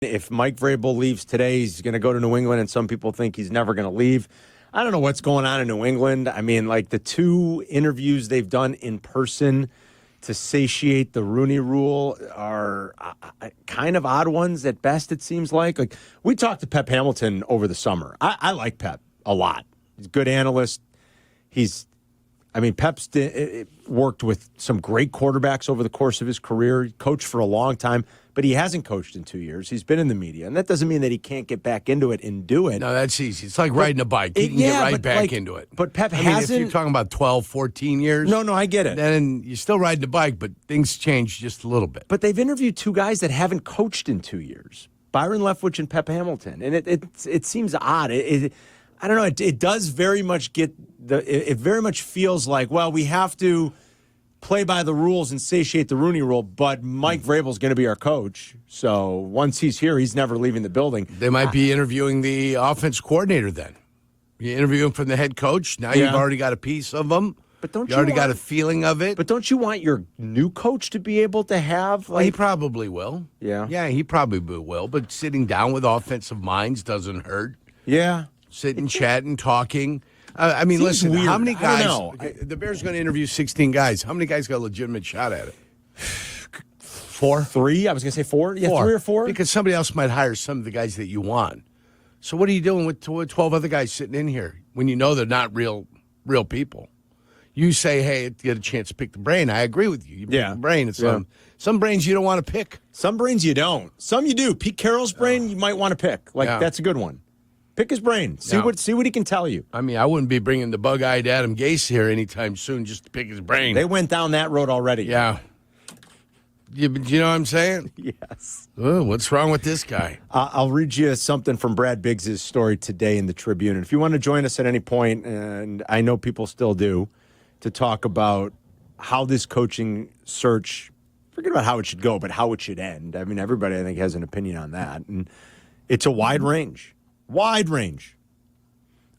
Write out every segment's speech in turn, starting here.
If Mike Vrabel leaves today, he's going to go to New England, and some people think he's never going to leave. I don't know what's going on in New England. I mean, like the 2 interviews they've done in person to satiate the Rooney Rule are kind of odd ones at best, it seems like. Like we talked to Pep Hamilton over the summer. I like Pep a lot. He's a good analyst. Pep's worked with some great quarterbacks over the course of his career. He coached for a long time, but he hasn't coached in 2 years. He's been in the media, and that doesn't mean that he can't get back into it and do it. No, that's easy. It's like riding a bike. You can get right back into it. But Pep hasn't. If you're talking about 12, 14 years. No, I get it. Then you're still riding a bike, but things change just a little bit. But they've interviewed 2 guys that haven't coached in 2 years, Byron Leftwich and Pep Hamilton. And it seems odd. I don't know. It does very much it very much feels like, well, we have to play by the rules and satiate the Rooney Rule, but Mike Vrabel's going to be our coach. So once he's here, he's never leaving the building. They might be interviewing the offense coordinator then. You interview him from the head coach. Now you've already got a piece of him. But you already got a feeling of it. But don't you want your new coach to be able to have? Well, he probably will. Yeah, he probably will. But sitting down with offensive minds doesn't hurt. Yeah. Sitting, chatting, talking. Listen, weird. how many guys? I don't know. The Bears are going to interview 16 guys. How many guys got a legitimate shot at it? 4? 3? I was going to say 4. Yeah, 3 or 4. Because somebody else might hire some of the guys that you want. So what are you doing with 12 other guys sitting in here when you know they're not real people? You say, hey, you get a chance to pick the brain. I agree with you. You pick the brain. It's some brains you don't want to pick. Some brains you don't. Some you do. Pete Carroll's brain you might want to pick. That's a good one. Pick his brain. See what he can tell you. I mean, I wouldn't be bringing the bug-eyed Adam Gase here anytime soon just to pick his brain. They went down that road already. Yeah. You know what I'm saying? Yes. Oh, what's wrong with this guy? I'll read you something from Brad Biggs' story today in the Tribune. And if you want to join us at any point, and I know people still do, to talk about how this coaching search, forget about how it should go, but how it should end. I mean, everybody, I think, has an opinion on that. And it's a wide range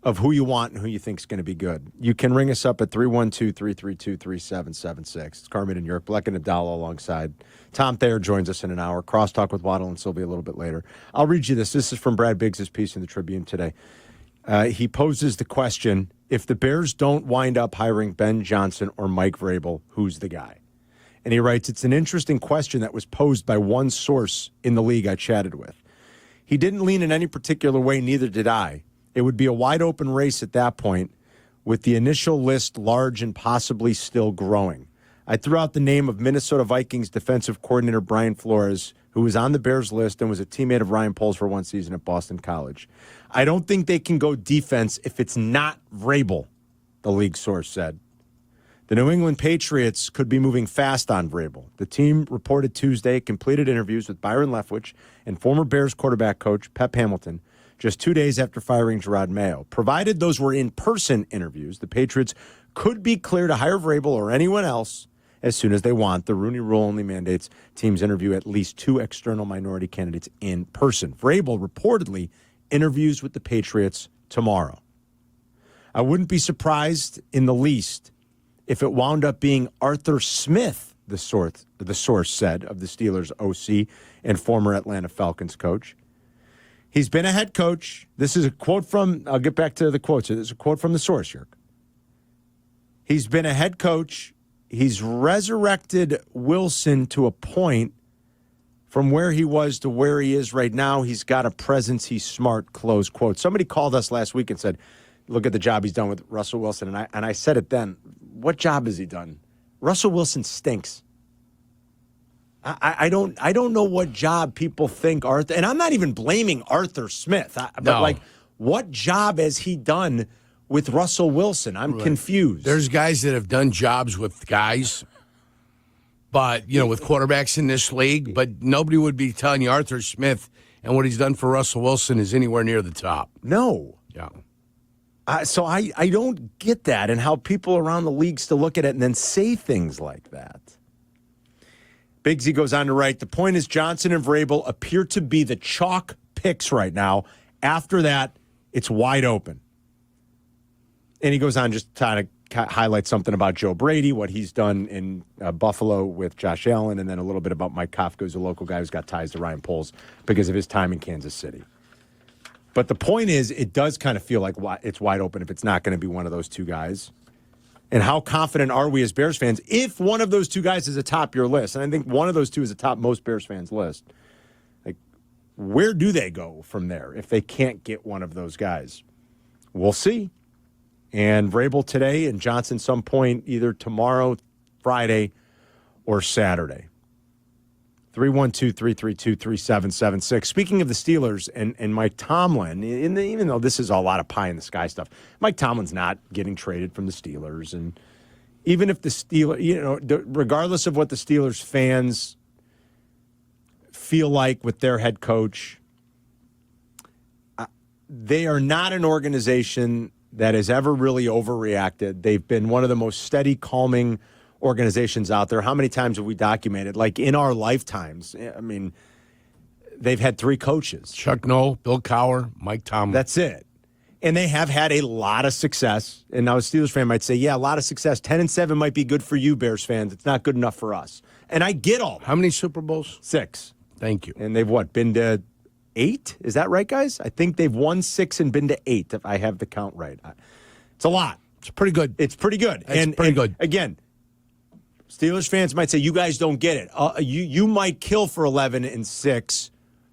of who you want and who you think is going to be good. You can ring us up at 312-332-3776. It's Carmen and York, Bleck and Abdallah alongside. Tom Thayer joins us in an hour. Crosstalk with Waddle and Sylvia a little bit later. I'll read you this. This is from Brad Biggs' piece in the Tribune today. He poses the question, if the Bears don't wind up hiring Ben Johnson or Mike Vrabel, who's the guy? And he writes, it's an interesting question that was posed by one source in the league I chatted with. He didn't lean in any particular way, neither did I. It would be a wide-open race at that point, with the initial list large and possibly still growing. I threw out the name of Minnesota Vikings defensive coordinator Brian Flores, who was on the Bears list and was a teammate of Ryan Poles for one season at Boston College. I don't think they can go defense if it's not Vrabel, the league source said. The New England Patriots could be moving fast on Vrabel. The team reported Tuesday completed interviews with Byron Leftwich and former Bears quarterback coach Pep Hamilton just 2 days after firing Gerard Mayo. Provided those were in-person interviews, the Patriots could be clear to hire Vrabel or anyone else as soon as they want. The Rooney Rule only mandates teams interview at least 2 external minority candidates in person. Vrabel reportedly interviews with the Patriots tomorrow. I wouldn't be surprised in the least if it wound up being Arthur Smith, the source said, of the Steelers' OC and former Atlanta Falcons coach. He's been a head coach. This is a quote from, I'll get back to the quotes here. This is a quote from the source, Yerk. He's been a head coach. He's resurrected Wilson to a point from where he was to where he is right now. He's got a presence. He's smart, close quote. Somebody called us last week and said, look at the job he's done with Russell Wilson. And I said it then. What job has he done? Russell Wilson stinks. I don't know what job people think Arthur, and I'm not even blaming Arthur Smith, but what job has he done with Russell Wilson? I'm confused. There's guys that have done jobs with guys, but with quarterbacks in this league, but nobody would be telling you Arthur Smith and what he's done for Russell Wilson is anywhere near the top. No. Yeah. So I don't get that and how people around the league still look at it and then say things like that. Biggsy goes on to write, the point is Johnson and Vrabel appear to be the chalk picks right now. After that, it's wide open. And he goes on just to highlight something about Joe Brady, what he's done in Buffalo with Josh Allen, and then a little bit about Mike Kafka, who's a local guy who's got ties to Ryan Poles because of his time in Kansas City. But the point is, it does kind of feel like it's wide open if it's not going to be one of those two guys. And how confident are we as Bears fans if one of those two guys is atop your list? And I think one of those two is atop most Bears fans' list. Like, where do they go from there if they can't get one of those guys? We'll see. And Vrabel today and Johnson some point either tomorrow, Friday, or Saturday. 312-332-3776. Speaking of the Steelers and Mike Tomlin, even though this is a lot of pie in the sky stuff, Mike Tomlin's not getting traded from the Steelers. And even if the Steelers, regardless of what the Steelers fans feel like with their head coach, they are not an organization that has ever really overreacted. They've been one of the most steady, calming organizations out there. How many times have we documented? Like in our lifetimes, I mean, they've had 3 coaches. Chuck Noll, Bill Cowher, Mike Tomlin. That's it. And they have had a lot of success. And now a Steelers fan might say, yeah, a lot of success. 10-7 might be good for you, Bears fans. It's not good enough for us. And I get all that. How many Super Bowls? 6. Thank you. And they've been to 8? Is that right, guys? I think they've won 6 and been to 8, if I have the count right. It's a lot. It's pretty good. It's pretty good. It's pretty good. Again, Steelers fans might say, you guys don't get it. You might kill for 11-6.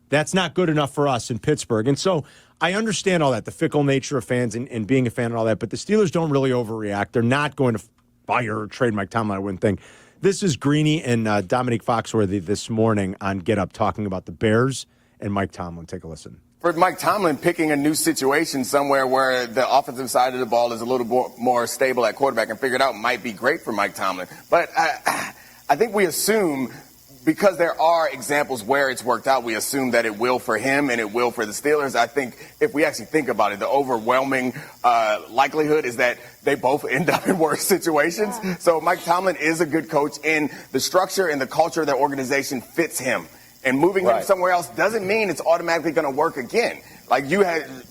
That's not good enough for us in Pittsburgh. And so I understand all that, the fickle nature of fans and being a fan and all that, but the Steelers don't really overreact. They're not going to fire or trade Mike Tomlin, I wouldn't think. This is Greeny and Dominique Foxworthy this morning on Get Up talking about the Bears and Mike Tomlin. Take a listen. For Mike Tomlin, picking a new situation somewhere where the offensive side of the ball is a little more stable at quarterback and figure it out might be great for Mike Tomlin. But I think we assume, because there are examples where it's worked out, we assume that it will for him and it will for the Steelers. I think if we actually think about it, the overwhelming likelihood is that they both end up in worse situations. Yeah. So Mike Tomlin is a good coach, and the structure and the culture of their organization fits him. And moving him somewhere else doesn't mean it's automatically going to work again. Like,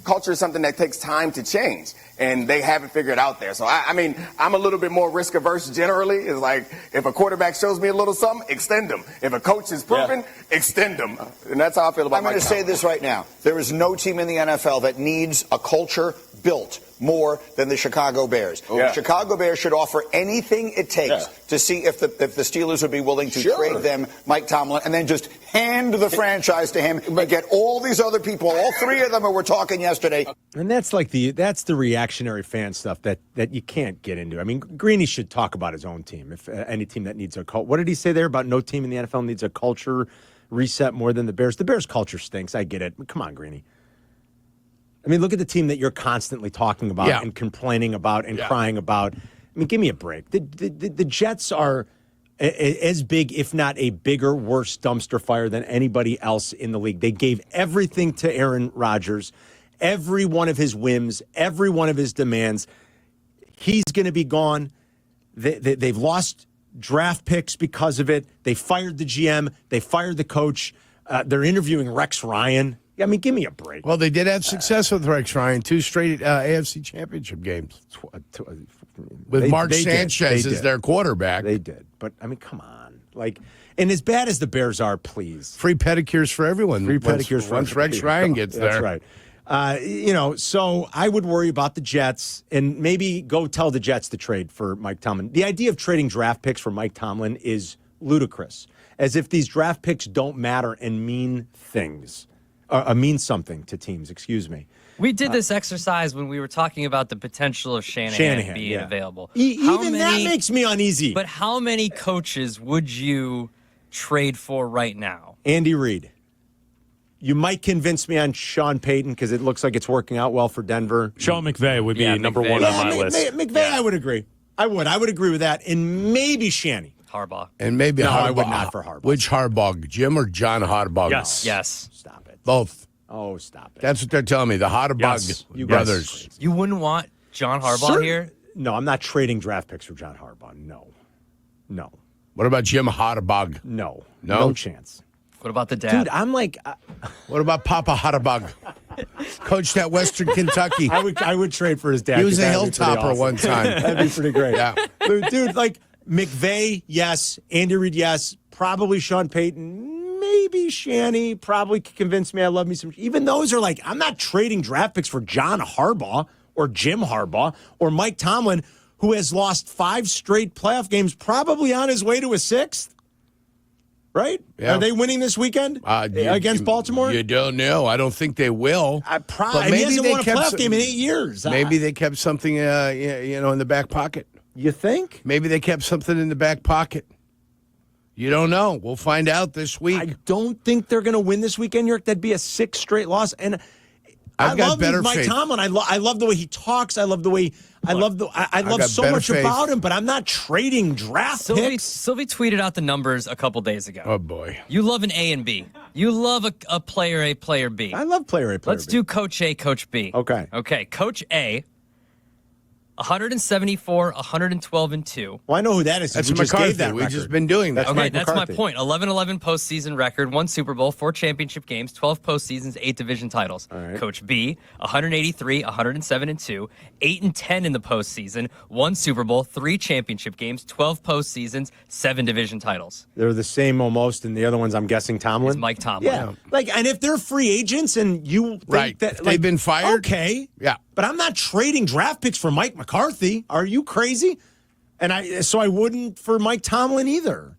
culture is something that takes time to change, and they haven't figured out there. So, I mean, I'm a little bit more risk averse generally. It's like, if a quarterback shows me a little something, extend him. If a coach is proven, extend him. And that's how I feel about Mike Tomlin. I'm going to say this right now. There is no team in the NFL that needs a culture built more than the Chicago Bears. The Chicago Bears should offer anything it takes to see if the Steelers would be willing to trade them Mike Tomlin and then just hand the franchise to him and get all these other people, all 3 of them who were talking yesterday. And that's like that's the reactionary fan stuff that you can't get into. I mean, Greeny should talk about his own team. If any team that needs a what did he say there about no team in the NFL needs a culture reset more than the Bears? The Bears culture stinks. I get it. Come on, Greeny. I mean, look at the team that you're constantly talking about and complaining about and crying about. I mean, give me a break. The Jets are as big, if not a bigger, worse dumpster fire than anybody else in the league. They gave everything to Aaron Rodgers, every one of his whims, every one of his demands. He's going to be gone. They've lost draft picks because of it. They fired the GM. They fired the coach. They're interviewing Rex Ryan. I mean, give me a break. Well, they did have success with Rex Ryan, 2 straight AFC Championship games. With Mark Sanchez as their quarterback. They did. But, I mean, come on. Like, and as bad as the Bears are, please. Free pedicures for everyone. Free pedicures once Rex Ryan gets there. That's right. So I would worry about the Jets and maybe go tell the Jets to trade for Mike Tomlin. The idea of trading draft picks for Mike Tomlin is ludicrous, as if these draft picks don't matter and mean things. Means something to teams, excuse me. We did this exercise when we were talking about the potential of Shanahan being available. Even that makes me uneasy. But how many coaches would you trade for right now? Andy Reid. You might convince me on Sean Payton because it looks like it's working out well for Denver. Sean McVay would be number 1 on my list. McVay, I would agree. I would agree with that. And maybe Shanny. Harbaugh. And maybe no, Harbaugh. I would not for Harbaugh. Which Harbaugh? Jim or John Harbaugh? Yes. Stop it. Both. Oh, stop it. That's what they're telling me. The Harbaugh brothers. You wouldn't want John Harbaugh here? No, I'm not trading draft picks for John Harbaugh. No. What about Jim Harbaugh? No chance. What about the dad? Dude, I'm like... What about Papa Harbaugh? Coached at Western Kentucky. I would trade for his dad. He was a That'd be pretty hilltopper awesome. one time. That'd be pretty great. Yeah. Dude, like McVay, yes. Andy Reid, yes. Probably Sean Payton. Maybe Shanny. Probably could convince me I love me some. Even those are like, I'm not trading draft picks for John Harbaugh or Jim Harbaugh or Mike Tomlin, who has lost 5 straight playoff games, probably on his way to a 6th. Right? Yeah. Are they winning this weekend against Baltimore? You don't know. I don't think they will. But he hasn't won a playoff game in 8 years. Maybe they kept something, in the back pocket. You think? Maybe they kept something in the back pocket. You don't know. We'll find out this week. I don't think they're going to win this weekend, York. That'd be a 6th straight loss. And I've got love better Mike faith. Tomlin. I love the way he talks. I love the way I love got so better much faith. about him. But I'm not trading draft picks. Sylvie tweeted out the numbers a couple days ago. Oh, boy. You love an A and B. You love a player A, player B. I love player A, player Let's B. do Coach A, Coach B. Okay. Okay. Coach A, 174, 112, and 2. Well, I know who that is. That's We just McCarthy. gave that We've record. just been doing that. That's Okay, Mike that's McCarthy. my point. 11-11 postseason record, 1 Super Bowl, 4 championship games, 12 postseasons, 8 division titles. All right. Coach B, 183, 107, and 2, 8 and 10 in the postseason, 1 Super Bowl, 3 championship games, 12 postseasons, 7 division titles. They're the same almost, and the other ones, I'm guessing Tomlin. It's Mike Tomlin. Yeah. Like, and if they're free agents and you think Right. that If they've been fired? okay. Yeah. But I'm not trading draft picks for Mike McCarthy. Are you crazy? And so I wouldn't for Mike Tomlin either.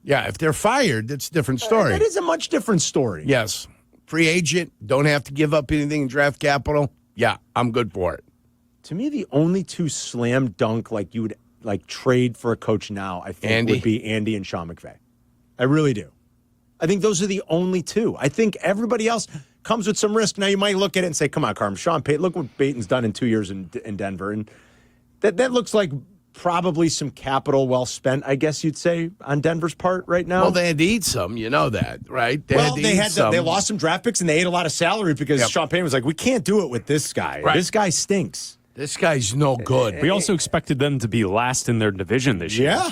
Yeah, if they're fired, that's a different story. That is a much different story. Yes. Free agent, don't have to give up anything in draft capital. Yeah, I'm good for it. To me, the only 2 slam dunk like you would like trade for a coach now, I think Andy? would be Andy and Sean McVay. I really do. I think those are the only 2. I think everybody else comes with some risk. Now you might look at it and say, "Come on, Carm, Sean Payton. Look what Payton's done in 2 years in Denver," and that looks like probably some capital well spent, I guess you'd say, on Denver's part right now. Well, they had to eat some. You know that, right? They Lost some draft picks and they ate a lot of salary because Yep. Sean Payton was like, "We can't do it with this guy. Right. This guy stinks." This guy's no good. We also expected them to be last in their division this year. Yeah.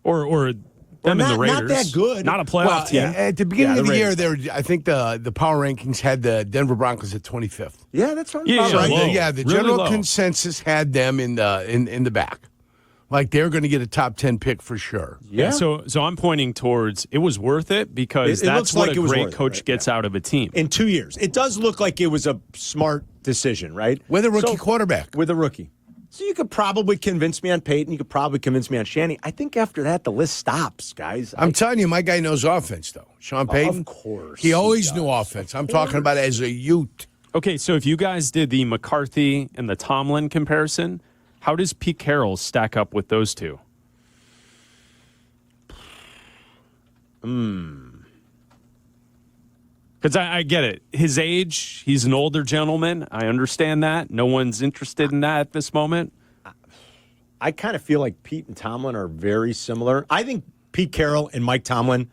Or them and the not Raiders. that good. Not a playoff Well, team. at the beginning Yeah, of the the year, Raiders. I think the power rankings had the Denver Broncos at 25th. Yeah, that's right. Yeah, About right. low. The Really general low. consensus had them in the back, like they're going to get a top 10 pick for sure. Yeah. So I'm pointing towards it was worth it because It that's looks what like a it was great worth it, coach right? gets out of a team. In 2 years. It does look like it was a smart decision, right? With a rookie quarterback. With a rookie. So you could probably convince me on Peyton. You could probably convince me on Shanny. I think after that, the list stops, guys. I'm telling you, my guy knows offense, though. Sean Payton. Of course. He always knew offense. I'm talking about as a youth. Okay, so if you guys did the McCarthy and the Tomlin comparison, how does Pete Carroll stack up with those two? Because I get it. His age, he's an older gentleman. I understand that. No one's interested in that at this moment. I kind of feel like Pete and Tomlin are very similar. I think Pete Carroll and Mike Tomlin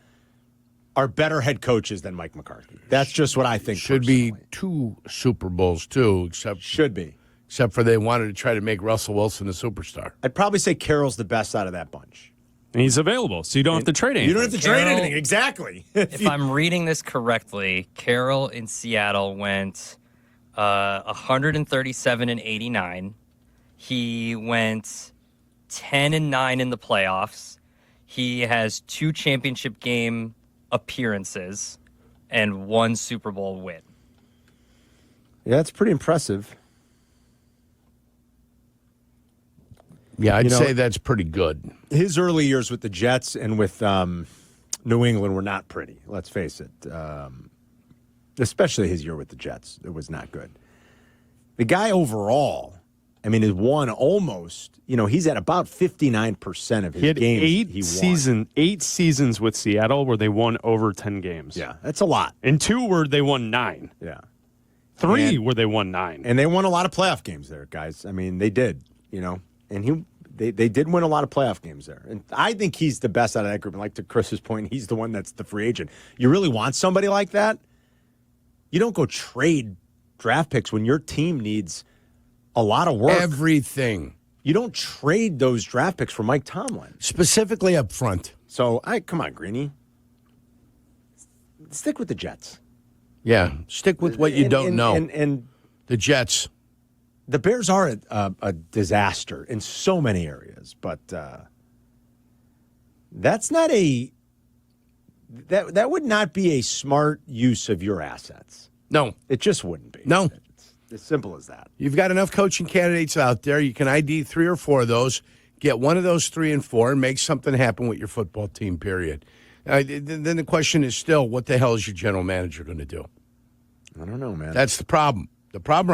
are better head coaches than Mike McCarthy. That's just what I think. Should be personally. 2 Super Bowls, too, Should be. except for they wanted to try to make Russell Wilson a superstar. I'd probably say Carroll's the best out of that bunch. And he's available, so you don't have to trade anything. You don't have to trade Carroll- anything. Exactly. If I'm reading this correctly, Carroll in Seattle went 137 and 89. He went 10 and 9 in the playoffs. He has 2 championship game appearances and 1 Super Bowl win. Yeah, that's pretty impressive. Yeah, I'd You know- say that's pretty good. His early years with the Jets and with New England were not pretty. Let's face it. Especially his year with the Jets. It was not good. The guy overall, I mean, has won almost, he's at about 59% of his He had games eight seasons with Seattle where they won over 10 games. Yeah, that's a lot. And 2 where they won 9. Yeah. 3 And- where they won 9. And they won a lot of playoff games there, guys. I mean, they did, and they did win a lot of playoff games there. And I think he's the best out of that group. And like to Chris's point, he's the one that's the free agent. You really want somebody like that? You don't go trade draft picks when your team needs a lot of work. Everything. You don't trade those draft picks for Mike Tomlin. Specifically up front. So, come on, Greeny. Stick with the Jets. Yeah, stick with what you don't know. And the Jets. the Bears are a disaster in so many areas, but that's not that would not be a smart use of your assets. No. It just wouldn't be. No. It's as simple as that. You've got enough coaching candidates out there. You can ID 3 or 4 of those, get one of those 3 and 4, and make something happen with your football team, period. Then the question is still, what the hell is your general manager going to do? I don't know, man. That's the problem. The problem